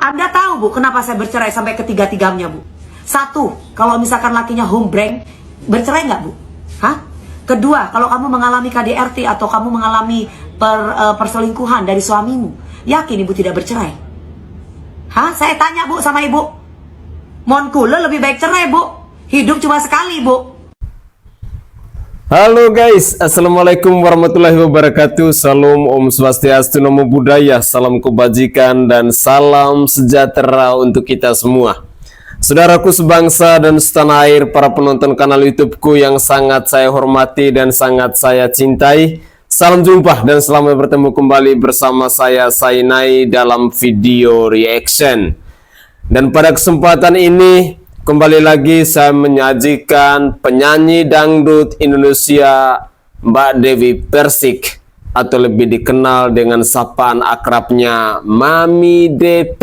Anda tahu, Bu, kenapa saya bercerai sampai ketiga-tiganya, Bu? Satu, kalau misalkan lakinya humbreng, bercerai nggak, Bu? Hah? Kedua, kalau kamu mengalami KDRT atau kamu mengalami perselingkuhan dari suamimu, yakin Ibu tidak bercerai? Hah? Saya tanya, Bu, sama Ibu. Mon kula lebih baik cerai, Bu. Hidup cuma sekali, Bu. Halo guys, assalamualaikum warahmatullahi wabarakatuh. Salam Om Swastiastu, Namo Buddhaya, salam kebajikan dan salam sejahtera untuk kita semua. Saudaraku sebangsa dan setanah air, para penonton kanal YouTubeku yang sangat saya hormati dan sangat saya cintai. Salam jumpa dan selamat bertemu kembali bersama saya Sainai dalam video reaction. Dan pada kesempatan ini kembali lagi saya menyajikan penyanyi dangdut Indonesia Mbak Dewi Persik, atau lebih dikenal dengan sapaan akrabnya Mami DP.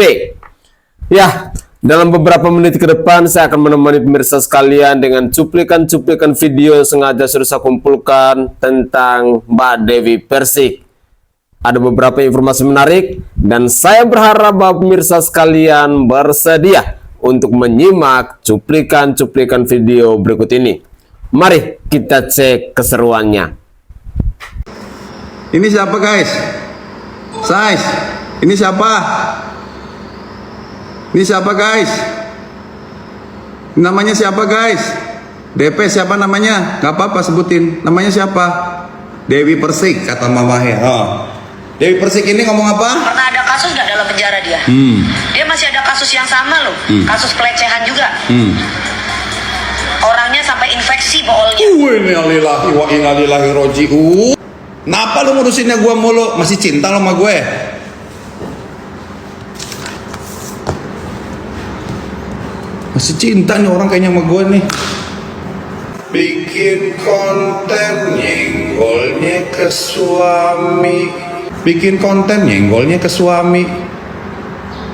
Ya, dalam beberapa menit ke depan saya akan menemani pemirsa sekalian dengan cuplikan-cuplikan video yang sengaja sudah saya kumpulkan tentang Mbak Dewi Persik. Ada beberapa informasi menarik dan saya berharap bahwa pemirsa sekalian bersedia untuk menyimak cuplikan-cuplikan video berikut ini. Mari kita cek keseruannya. Ini siapa guys? Sais, ini siapa? Ini siapa guys? Namanya siapa guys? DP siapa namanya? Gak apa-apa sebutin. Namanya siapa? Dewi Persik kata mamahnya. Oh. Dewi Persik ini ngomong apa? Pernah ada kasus nggak dalam penjara dia? Dia masih ada kasus yang sama loh, kasus pelecehan juga. Orangnya sampai infeksi boolnya. Innalillahi wa inna ilaihi raji'un. Kenapa lu ngurusinnya gua mulu? Masih cinta lo sama gue? Masih cinta nih orang kayaknya sama gue nih. Bikin konten nyenggolnya ke suami. Bikin konten nyenggolnya ke suami.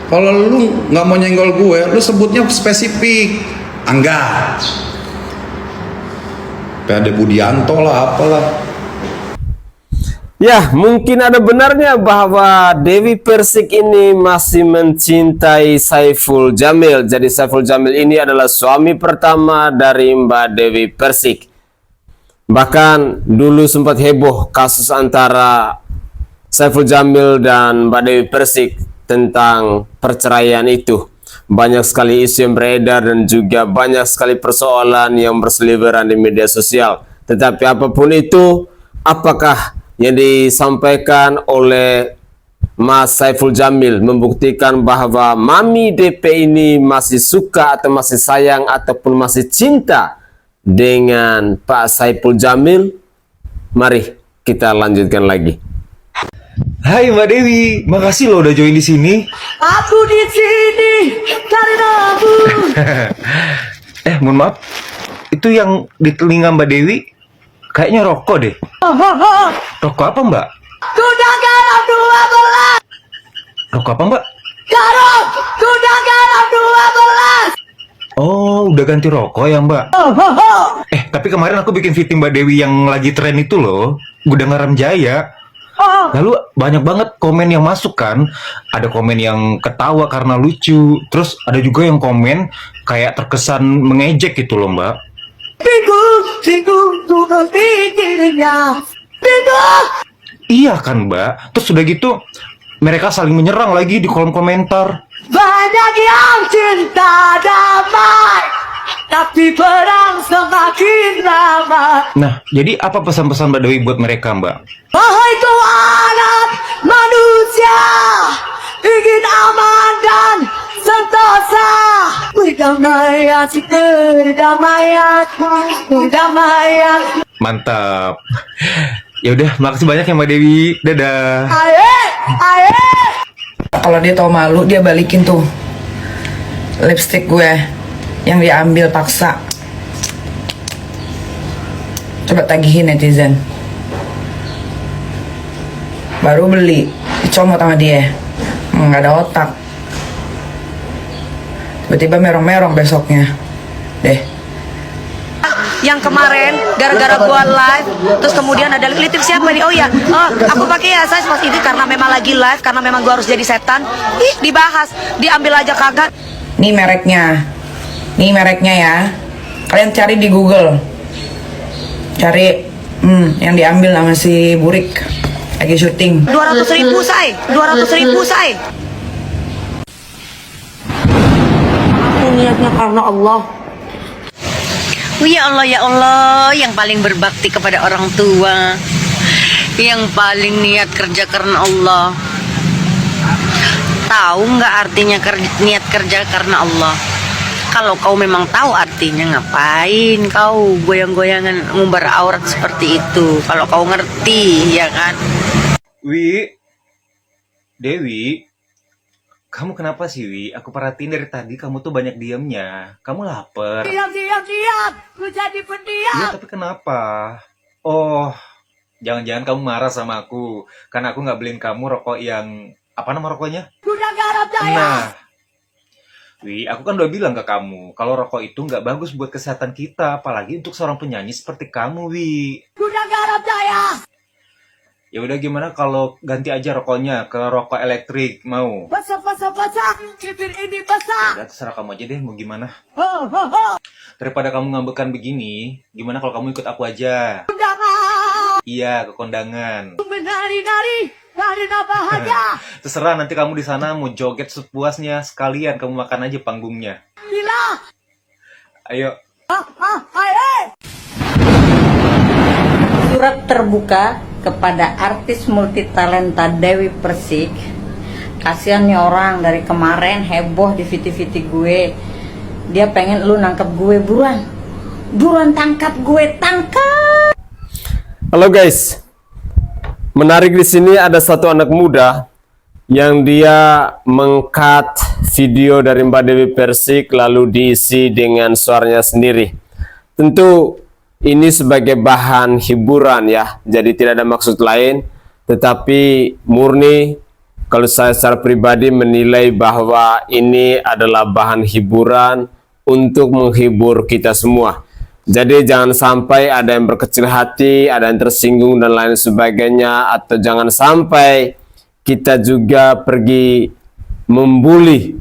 Kalau lu nggak mau nyenggol gue, lu sebutnya spesifik. Enggak. Ada Budianto lah, apalah. Ya, mungkin ada benarnya bahwa Dewi Persik ini masih mencintai Saiful Jamil. Jadi Saiful Jamil ini adalah suami pertama dari Mbak Dewi Persik. Bahkan dulu sempat heboh kasus antara Saiful Jamil dan Mbak Dewi Persik tentang perceraian itu. Banyak sekali isu yang beredar dan juga banyak sekali persoalan yang berseliweran di media sosial. Tetapi apapun itu, apakah yang disampaikan oleh Mas Saiful Jamil membuktikan bahwa Mami DP ini masih suka atau masih sayang ataupun masih cinta dengan Pak Saiful Jamil? Mari kita lanjutkan lagi. Hai Mbak Dewi, makasih loh udah join di sini. Aku di sini karena aku. Mohon maaf, itu yang di telinga Mbak Dewi kayaknya rokok deh. Rokok apa Mbak? Kuda garam 12. Rokok apa Mbak? Garam, kuda garam 12. Oh, udah ganti rokok ya Mbak? Tapi kemarin aku bikin fitting Mbak Dewi yang lagi tren itu loh, Gudang Garam Jaya. Lalu banyak banget komen yang masuk kan. Ada komen yang ketawa karena lucu. Terus ada juga yang komen kayak terkesan mengejek gitu loh Mbak. Iya kan Mbak. Terus udah gitu mereka saling menyerang lagi di kolom komentar. Banyak yang cinta damai, tapi perang semakin lama. Nah, jadi apa pesan-pesan Mbak Dewi buat mereka Mbak? Wahai anak manusia, ingin aman dan sentosa, berdamaian, berdamaian, berdamaian. Mantap. Ya udah, makasih banyak ya Mbak Dewi. Dadah. Aye, aye. Kalau dia tahu malu, dia balikin tuh lipstick gue yang diambil paksa. Coba tagihin netizen. Baru beli, dicomot sama dia. Nggak ada otak. Tiba-tiba merong-merong besoknya. Deh. Yang kemarin gara-gara gua live, terus kemudian ada lipstick siapa nih? Oh ya, aku pakai ya saya pas itu karena memang lagi live, karena memang gua harus jadi setan. Ih, dibahas, diambil aja kagak. Nih mereknya. Nih mereknya ya. Kalian cari di Google. Cari yang diambil sama si Burik lagi syuting. 200.000 say, 200.000 say. Aku niatnya karena Allah. Oh ya Allah, yang paling berbakti kepada orang tua, yang paling niat kerja karena Allah. Tahu nggak artinya niat kerja karena Allah? Kalau kau memang tahu artinya, ngapain kau goyang-goyangan ngumbar aurat seperti itu? Kalau kau ngerti, ya kan? Dewi, kamu kenapa sih, Wi? Aku perhatiin dari tadi kamu tuh banyak diamnya. Kamu lapar. Diam. Lu jadi pendiam. Iya, tapi kenapa? Oh, jangan-jangan kamu marah sama aku karena aku nggak beliin kamu rokok yang apa nama rokoknya? Udah garap saya. Nah, Wi, aku kan udah bilang ke kamu kalau rokok itu nggak bagus buat kesehatan kita, apalagi untuk seorang penyanyi seperti kamu, Wi. Udah garap saya. Ya udah, gimana kalau ganti aja rokoknya ke rokok elektrik, mau? Basah. Bibir ini basah. Udah, terserah kamu aja deh mau gimana. Daripada kamu ngambekan begini, gimana kalau kamu ikut aku aja? Undangan. Iya, ke kondangan. Menari apa aja. Terserah, nanti kamu di sana mau joget sepuasnya, sekalian kamu makan aja panggungnya. Gila. Ayo. Surat terbuka kepada artis multitalenta Dewi Persik. Kasihan nih orang, dari kemarin heboh di VT-VT gue. Dia pengen lu nangkep gue, buruan tangkap gue, tangkap. Halo guys, menarik di sini ada satu anak muda yang dia meng-cut video dari Mbak Dewi Persik lalu diisi dengan suaranya sendiri. Tentu ini sebagai bahan hiburan ya, jadi tidak ada maksud lain, tetapi murni kalau saya secara pribadi menilai bahwa ini adalah bahan hiburan untuk menghibur kita semua. Jadi jangan sampai ada yang berkecil hati, ada yang tersinggung dan lain sebagainya, atau jangan sampai kita juga pergi membuli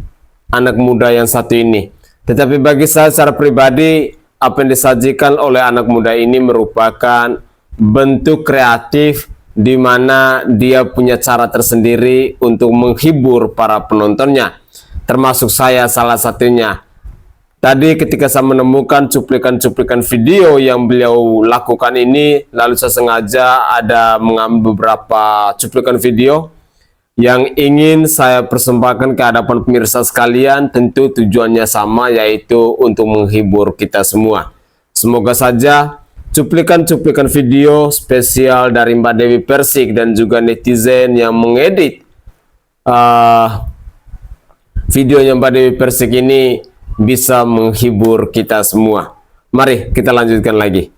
anak muda yang satu ini. Tetapi bagi saya secara pribadi, apa yang disajikan oleh anak muda ini merupakan bentuk kreatif di mana dia punya cara tersendiri untuk menghibur para penontonnya, termasuk saya salah satunya. Tadi ketika saya menemukan cuplikan-cuplikan video yang beliau lakukan ini, lalu saya sengaja ada mengambil beberapa cuplikan video yang ingin saya persembahkan ke hadapan pemirsa sekalian. Tentu tujuannya sama, yaitu untuk menghibur kita semua. Semoga saja cuplikan-cuplikan video spesial dari Mbak Dewi Persik dan juga netizen yang mengedit videonya Mbak Dewi Persik ini bisa menghibur kita semua. Mari kita lanjutkan lagi.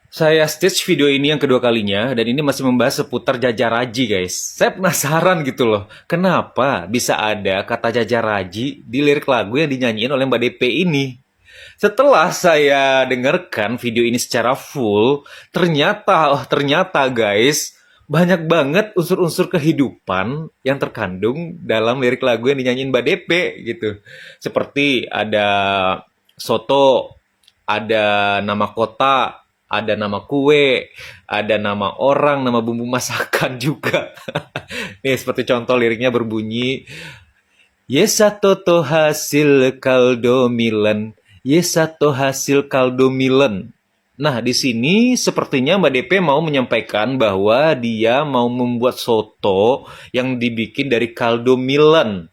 Saya stage video ini yang kedua kalinya, dan ini masih membahas seputar jajaraji, guys. Saya penasaran gitu loh, kenapa bisa ada kata jajaraji di lirik lagu yang dinyanyiin oleh Mbak DP ini. Setelah saya dengarkan video ini secara full, ternyata guys, banyak banget unsur-unsur kehidupan yang terkandung dalam lirik lagu yang dinyanyiin Mbak DP gitu. Seperti ada soto, ada nama kota, ada nama kue, ada nama orang, nama bumbu masakan juga. Nih, seperti contoh liriknya berbunyi, Yesato hasil kaldo milen, Yesato hasil kaldo milen. Nah, di sini sepertinya Mbak DP mau menyampaikan bahwa dia mau membuat soto yang dibikin dari kaldo milen.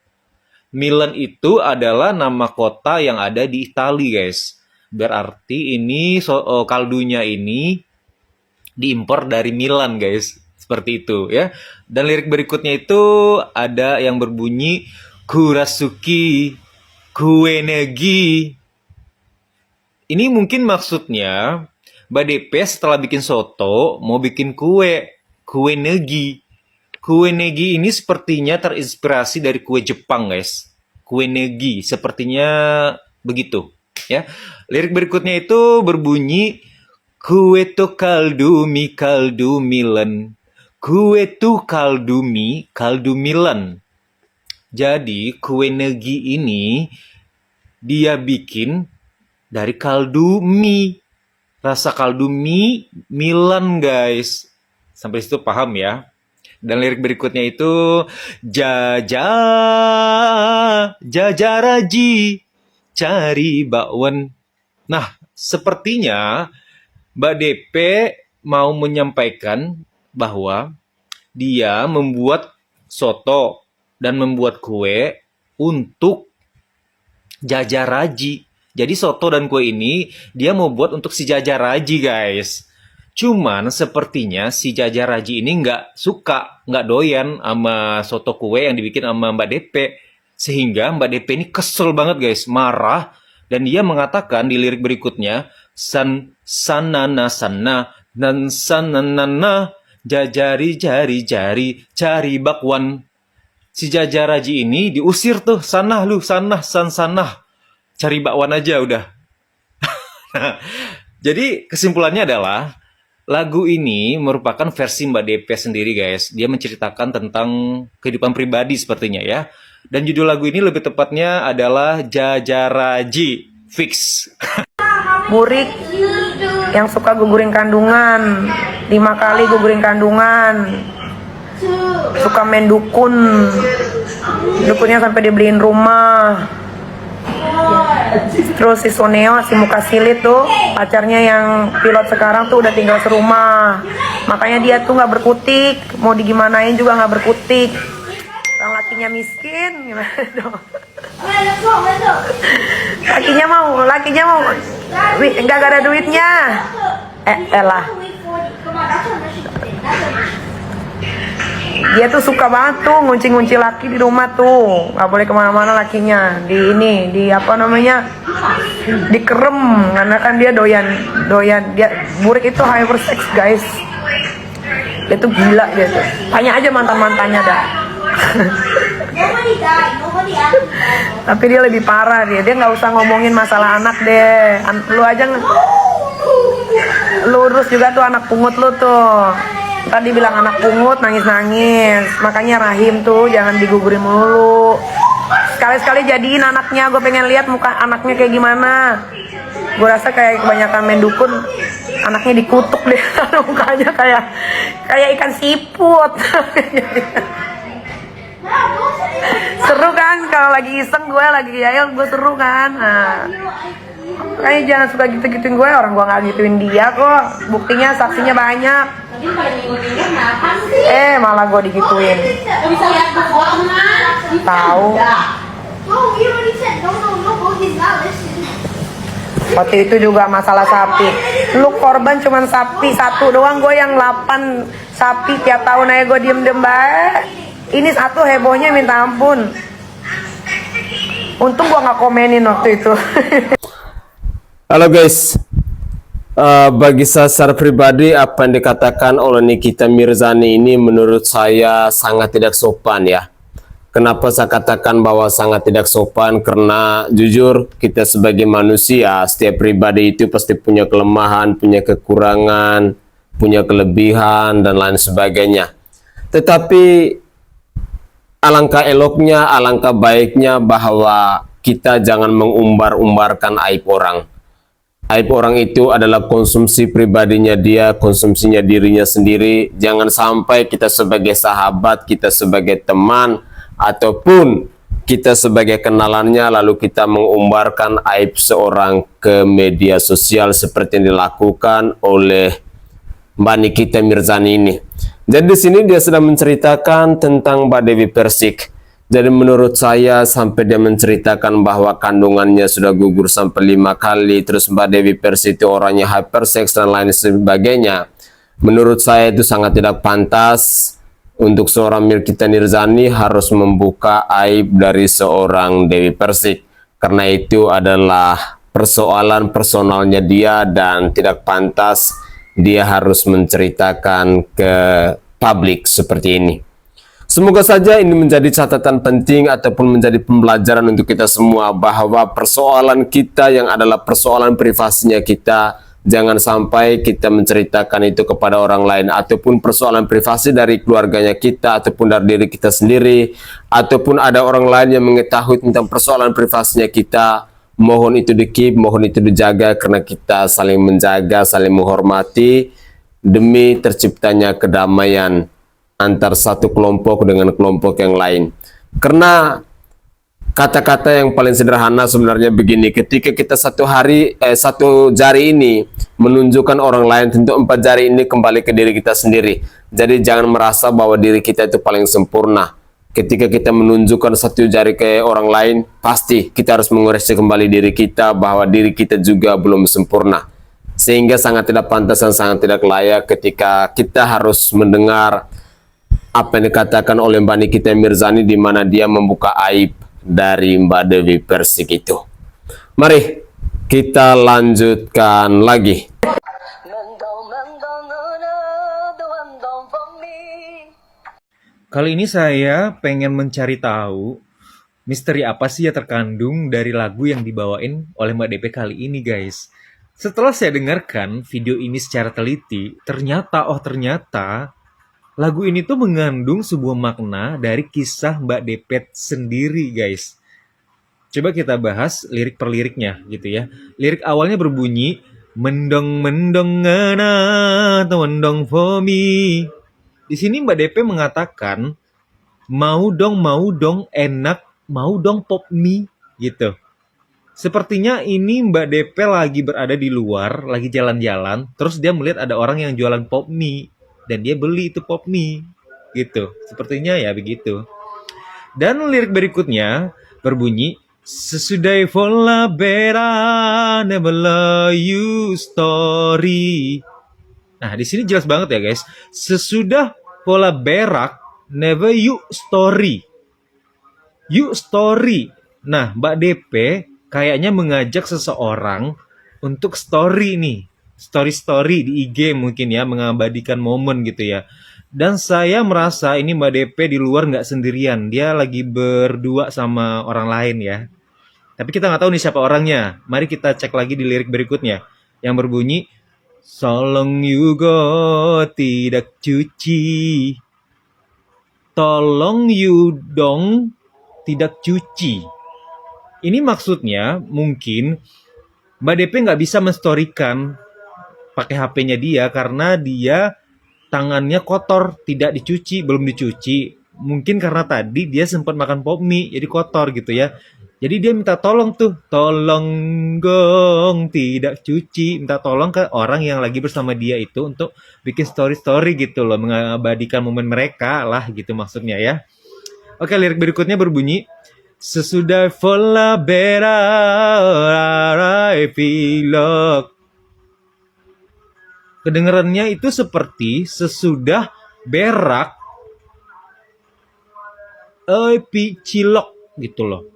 Milan itu adalah nama kota yang ada di Italia, guys. Berarti ini kaldunya ini diimpor dari Milan, guys. Seperti itu ya. Dan lirik berikutnya itu ada yang berbunyi Kurasuki Kuenegi. Ini mungkin maksudnya Mbak DP setelah bikin soto mau bikin kue negi. Kue negi ini sepertinya terinspirasi dari kue Jepang, guys. kue negi, sepertinya begitu ya. Lirik berikutnya itu berbunyi, kue tu kaldu milan. Kue tu kaldu milan. Jadi kue negi ini dia bikin dari kaldu mie. Rasa kaldu mie Milan, guys. Sampai situ paham ya. Dan lirik berikutnya itu, jajaraji cari bakwan. Nah, sepertinya Mbak DP mau menyampaikan bahwa dia membuat soto dan membuat kue untuk jajaraji. Jadi soto dan kue ini dia mau buat untuk si jajaraji, guys. Cuman sepertinya si jajaraji ini nggak suka, nggak doyan sama soto kue yang dibikin sama Mbak DP. Sehingga Mbak DP ini kesel banget, guys, marah. Dan dia mengatakan di lirik berikutnya, sanana dan sananana jajari jari cari bakwan. Si jajaraji ini diusir tuh, sana cari bakwan aja udah. Jadi kesimpulannya adalah lagu ini merupakan versi Mbak DP sendiri, guys. Dia menceritakan tentang kehidupan pribadi sepertinya ya. Dan judul lagu ini lebih tepatnya adalah Jajaraji Fix. Burik yang suka gugurin kandungan, 5 kali gugurin kandungan, suka main dukun, dukunnya sampai dibeliin rumah. Terus si Soneo, si muka silit tuh, pacarnya yang pilot sekarang tuh udah tinggal serumah. Makanya dia tuh nggak berkutik, mau digimanain juga nggak berkutik. Orang lakinya miskin, gimana dong? Lakinya mau, nggak ada duitnya. Elah. Dia tuh suka banget tuh ngunci laki di rumah tuh, nggak boleh kemana-mana lakinya. Dikerem karena kan dia doyan. Dia Burik itu hypersex, guys. Dia tuh gila dia tuh. Tanya aja mantannya dah. Tapi dia lebih parah dia nggak usah ngomongin masalah anak deh. Lu aja lu urus juga tuh anak pungut lu tuh. Tadi bilang anak pungut nangis-nangis, makanya rahim tuh jangan digugurin mulu. Sekali-sekali jadiin anaknya, gue pengen lihat muka anaknya kayak gimana. Gue rasa kayak kebanyakan main dukun, anaknya dikutuk deh, mukanya kayak ikan siput. Seru kan kalau lagi iseng, gue lagi yayel, gue seru kan. Nah, kayaknya jangan suka gitu-gituin gue, orang gue nggak gituin dia kok. Buktinya saksinya banyak. Malah gue digituin. Tahu. Waktu itu juga masalah sapi. Lu korban cuman sapi satu doang, gue yang 8 sapi tiap tahun aja gue diem baik. Ini satu hebohnya minta ampun. Untung gue nggak komenin waktu itu. Halo guys, bagi saya secara pribadi apa yang dikatakan oleh Nikita Mirzani ini menurut saya sangat tidak sopan ya. Kenapa saya katakan bahwa sangat tidak sopan? Karena jujur kita sebagai manusia, setiap pribadi itu pasti punya kelemahan, punya kekurangan, punya kelebihan dan lain sebagainya. Tetapi alangkah eloknya, alangkah baiknya bahwa kita jangan mengumbar-umbarkan aib orang. Aib orang itu adalah konsumsi pribadinya dia, konsumsinya dirinya sendiri. Jangan sampai kita sebagai sahabat, kita sebagai teman, ataupun kita sebagai kenalannya lalu kita mengumbarkan aib seorang ke media sosial seperti yang dilakukan oleh Mbak Nikita Mirzani ini. Jadi di sini dia sedang menceritakan tentang Mbak Dewi Persik. Jadi menurut saya sampai dia menceritakan bahwa kandungannya sudah gugur sampai 5 kali, terus Mbak Dewi Persik itu orangnya hypersex dan lain sebagainya. Menurut saya itu sangat tidak pantas untuk seorang Nikita Mirzani harus membuka aib dari seorang Dewi Persik. Karena itu adalah persoalan personalnya dia dan tidak pantas dia harus menceritakan ke publik seperti ini. Semoga saja ini menjadi catatan penting ataupun menjadi pembelajaran untuk kita semua bahwa persoalan kita yang adalah persoalan privasinya kita, jangan sampai kita menceritakan itu kepada orang lain, ataupun persoalan privasi dari keluarganya kita ataupun dari diri kita sendiri, ataupun ada orang lain yang mengetahui tentang persoalan privasinya kita. Mohon itu di-keep, mohon itu dijaga karena kita saling menjaga, saling menghormati demi terciptanya kedamaian antar satu kelompok dengan kelompok yang lain. Karena kata-kata yang paling sederhana sebenarnya begini, ketika kita satu jari ini menunjukkan orang lain, tentu 4 jari ini kembali ke diri kita sendiri. Jadi jangan merasa bahwa diri kita itu paling sempurna. Ketika kita menunjukkan 1 jari ke orang lain, pasti kita harus mengoreksi kembali diri kita bahwa diri kita juga belum sempurna. Sehingga sangat tidak pantas dan sangat tidak layak ketika kita harus mendengar apa yang dikatakan oleh Mbak Nikita Mirzani di mana dia membuka aib dari Mbak Dewi Persik itu. Mari kita lanjutkan lagi. Kali ini saya pengen mencari tahu misteri apa sih yang terkandung dari lagu yang dibawain oleh Mbak DP kali ini, guys. Setelah saya dengarkan video ini secara teliti, ternyata lagu ini tuh mengandung sebuah makna dari kisah Mbak Depet sendiri, guys. Coba kita bahas lirik per liriknya gitu ya. Lirik awalnya berbunyi, mendong mendong ngana mendong for me. Di sini Mbak DP mengatakan, mau dong enak, mau dong pop mie gitu. Sepertinya ini Mbak DP lagi berada di luar, lagi jalan-jalan, terus dia melihat ada orang yang jualan pop mie. Dan dia beli itu pop mie gitu, sepertinya ya begitu. Dan lirik berikutnya berbunyi, sesudah vola bera never love you story. Nah di sini jelas banget ya guys, sesudah vola berak never you story. You story. Nah Mbak DP kayaknya mengajak seseorang untuk story nih. Story di IG mungkin ya, mengabadikan momen gitu ya. Dan saya merasa ini Mbak DP di luar nggak sendirian, dia lagi berdua sama orang lain ya. Tapi kita nggak tahu nih siapa orangnya. Mari kita cek lagi di lirik berikutnya yang berbunyi, Solong Yugo tidak cuci, tolong you dong tidak cuci. Ini maksudnya mungkin Mbak DP nggak bisa menstorikan pakai HP-nya dia karena dia tangannya kotor, tidak dicuci, belum dicuci. Mungkin karena tadi dia sempat makan pop mie, jadi kotor gitu ya. Jadi dia minta tolong tuh, tolong gong tidak cuci, minta tolong ke orang yang lagi bersama dia itu untuk bikin story-story gitu loh, mengabadikan momen mereka lah gitu maksudnya ya. Oke, lirik berikutnya berbunyi, sesudah vola bera epilog. Kedengarannya itu seperti sesudah berak cilok gitu loh.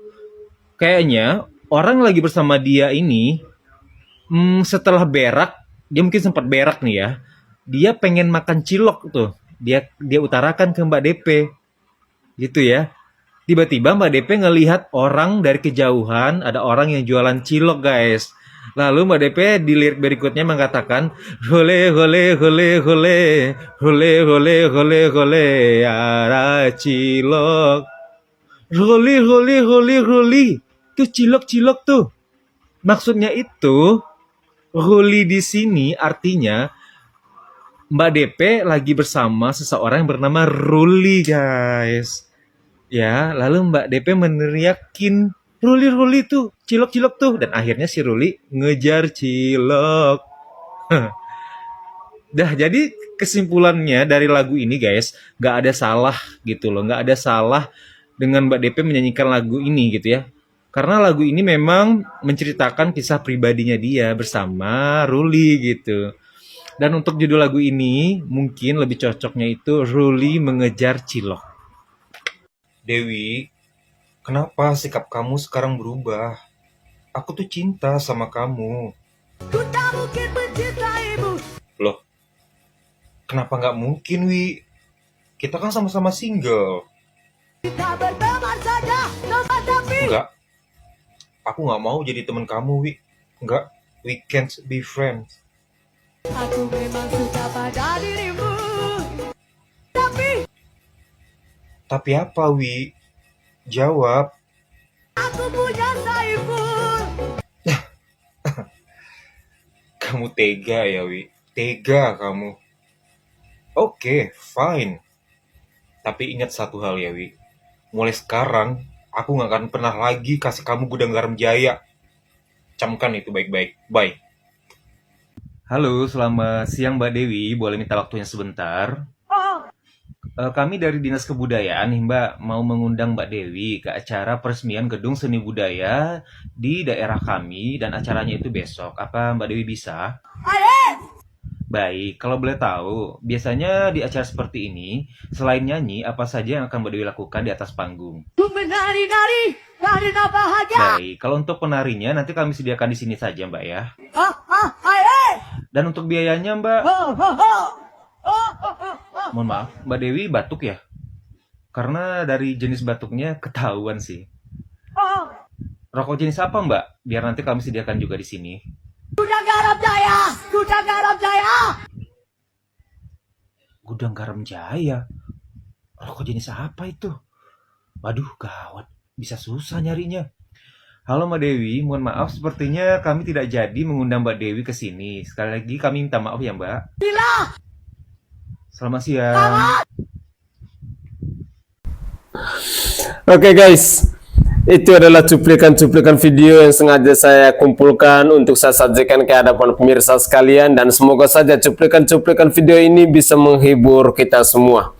Kayaknya orang lagi bersama dia ini setelah berak, dia mungkin sempat berak nih ya. Dia pengen makan cilok tuh. Dia utarakan ke Mbak DP. Gitu ya. Tiba-tiba Mbak DP ngelihat orang dari kejauhan, ada orang yang jualan cilok, guys. Lalu Mbak DP di lirik berikutnya mengatakan, hole hole hole hole hole hole hole hole ara cilok, hole hole hole hole, tuh cilok tuh. Maksudnya itu hole di sini artinya Mbak DP lagi bersama seseorang yang bernama Ruli, guys. Ya, lalu Mbak DP meneriakin, Ruli tuh, cilok tuh. Dan akhirnya si Ruli ngejar cilok. Dah, jadi kesimpulannya dari lagu ini guys, gak ada salah gitu loh. Gak ada salah dengan Mbak DP menyanyikan lagu ini gitu ya. Karena lagu ini memang menceritakan kisah pribadinya dia bersama Ruli gitu. Dan untuk judul lagu ini, mungkin lebih cocoknya itu Ruli mengejar cilok. Dewi, kenapa sikap kamu sekarang berubah? Aku tuh cinta sama kamu. Loh, kenapa nggak mungkin, Wi? Kita kan sama-sama single. Enggak. Aku nggak mau jadi teman kamu, Wi. Enggak. We can't be friends. Aku memang suka pada dirimu. Tapi apa, Wi? Jawab. Aku punya Saiful. Kamu tega ya, Wi? Tega kamu. Oke, fine. Tapi ingat satu hal ya, Wi. Mulai sekarang, aku nggak akan pernah lagi kasih kamu gudang garam jaya. Camkan itu baik-baik. Bye. Halo, selamat siang Mbak Dewi. Boleh minta waktunya sebentar? Kami dari Dinas Kebudayaan nih Mbak, mau mengundang Mbak Dewi ke acara peresmian Gedung Seni Budaya di daerah kami dan acaranya itu besok. Apa Mbak Dewi bisa? Baik, kalau boleh tahu, biasanya di acara seperti ini, selain nyanyi, apa saja yang akan Mbak Dewi lakukan di atas panggung? Menari-nari karena bahagia. Baik, kalau untuk penarinya nanti kami sediakan di sini saja Mbak ya. Dan untuk biayanya Mbak, mohon maaf, Mbak Dewi batuk ya? Karena dari jenis batuknya ketahuan sih. Rokok jenis apa Mbak? Biar nanti kami sediakan juga di sini. Gudang garam jaya. Gudang garam jaya. Gudang garam jaya? Rokok jenis apa itu? Waduh, gawat. Bisa susah nyarinya. Halo Mbak Dewi, mohon maaf sepertinya kami tidak jadi mengundang Mbak Dewi ke sini. Sekali lagi kami minta maaf ya Mbak. Selamat siang. Oke guys, itu adalah cuplikan-cuplikan video yang sengaja saya kumpulkan untuk saya sajikan ke hadapan pemirsa sekalian, dan semoga saja cuplikan-cuplikan video ini bisa menghibur kita semua.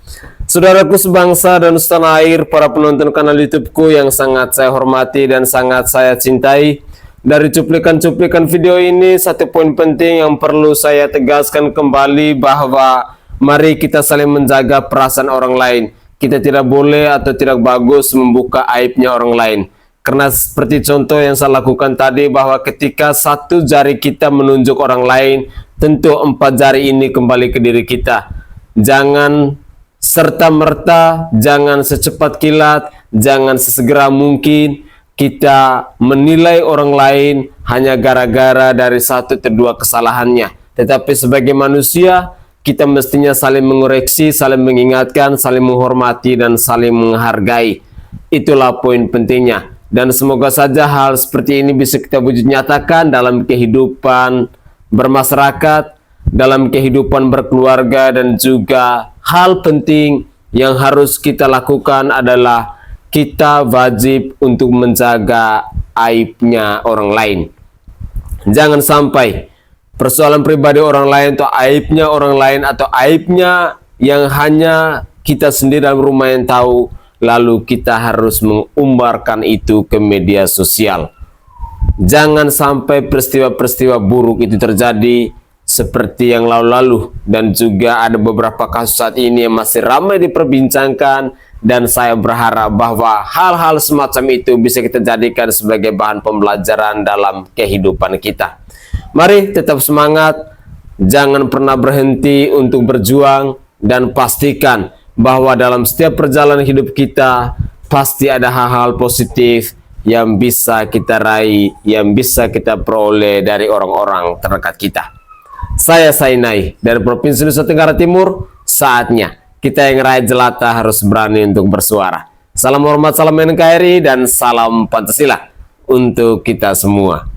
Saudaraku sebangsa dan setanah air, para penonton kanal YouTubeku yang sangat saya hormati dan sangat saya cintai, dari cuplikan-cuplikan video ini satu poin penting yang perlu saya tegaskan kembali, bahwa mari kita saling menjaga perasaan orang lain. Kita tidak boleh atau tidak bagus membuka aibnya orang lain. Karena seperti contoh yang saya lakukan tadi, bahwa ketika satu jari kita menunjuk orang lain, tentu 4 jari ini kembali ke diri kita. Jangan serta-merta, jangan secepat kilat, jangan sesegera mungkin kita menilai orang lain hanya gara-gara dari satu atau dua kesalahannya. Tetapi sebagai manusia, kita mestinya saling mengoreksi, saling mengingatkan, saling menghormati, dan saling menghargai. Itulah poin pentingnya. Dan semoga saja hal seperti ini bisa kita wujud nyatakan dalam kehidupan bermasyarakat, dalam kehidupan berkeluarga, dan juga hal penting yang harus kita lakukan adalah kita wajib untuk menjaga aibnya orang lain. Jangan sampai persoalan pribadi orang lain atau aibnya orang lain atau aibnya yang hanya kita sendiri dalam rumah yang tahu, lalu kita harus mengumbarkan itu ke media sosial. Jangan sampai peristiwa-peristiwa buruk itu terjadi seperti yang lalu-lalu, dan juga ada beberapa kasus saat ini yang masih ramai diperbincangkan, dan saya berharap bahwa hal-hal semacam itu bisa kita jadikan sebagai bahan pembelajaran dalam kehidupan kita. Mari tetap semangat, jangan pernah berhenti untuk berjuang, dan pastikan bahwa dalam setiap perjalanan hidup kita pasti ada hal-hal positif yang bisa kita raih, yang bisa kita peroleh dari orang-orang terdekat kita. Saya Sainai dari Provinsi Nusa Tenggara Timur. Saatnya kita yang rakyat jelata harus berani untuk bersuara. Salam hormat, salam NKRI, dan salam Pancasila untuk kita semua.